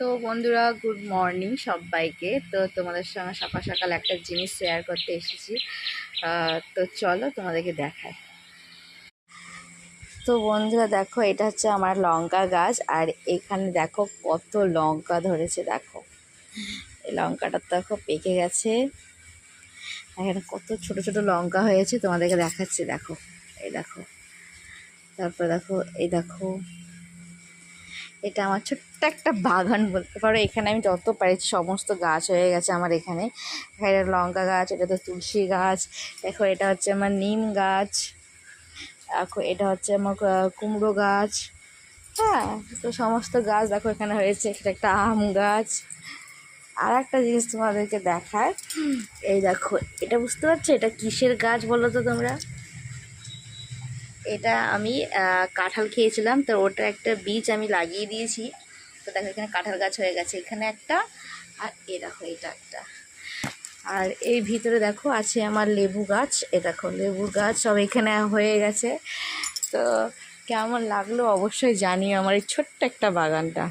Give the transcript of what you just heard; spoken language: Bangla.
তো বন্ধুরা, গুড মর্নিং সবাইকে। তো তোমাদের সঙ্গে সকাল সকাল একটা জিনিস শেয়ার করতে এসেছি। তো চলো তোমাদেরকে দেখাই। তো বন্ধুরা দেখো, এটা হচ্ছে আমার লঙ্কা গাছ, আর এখানে দেখো কত লঙ্কা ধরেছে। দেখো এই লঙ্কাটা দেখো পেকে গেছে, এখানে কত ছোট ছোট লঙ্কা হয়েছে, তোমাদেরকে দেখাচ্ছি। দেখো এই দেখো, তারপর দেখো এই দেখো, এটা আমার ছোট্ট একটা বাগান বলতে পারো। এখানে আমি যত পারিছি সমস্ত গাছ হয়ে গেছে আমার এখানে। এটা লঙ্কা গাছ, এটা তো তুলসী গাছ, দেখো এটা হচ্ছে আমার নিম গাছ, দেখো এটা হচ্ছে আমার কুমড়ো গাছ। হ্যাঁ, তো সমস্ত গাছ দেখো এখানে হয়েছে। এটা একটা আম গাছ। আর একটা জিনিস তোমাদেরকে দেখায়, এই দেখো এটা, বুঝতে পারছো এটা কিসের গাছ বলো তো তোমরা? এটা আমি কাঁঠাল খেয়েছিলাম, তো ওটা একটা বীজ আমি লাগিয়ে দিয়েছি। তো দেখো এখানে কাঁঠাল গাছ হয়ে গেছে, এখানে একটা, আর এ দেখো এটা একটা। আর এই ভিতরে দেখো আছে আমার লেবু গাছ, এ দেখো লেবুর গাছ সব এখানে হয়ে গেছে। তো কেমন লাগলো অবশ্যই জানিও আমার এই ছোট্ট একটা বাগানটা।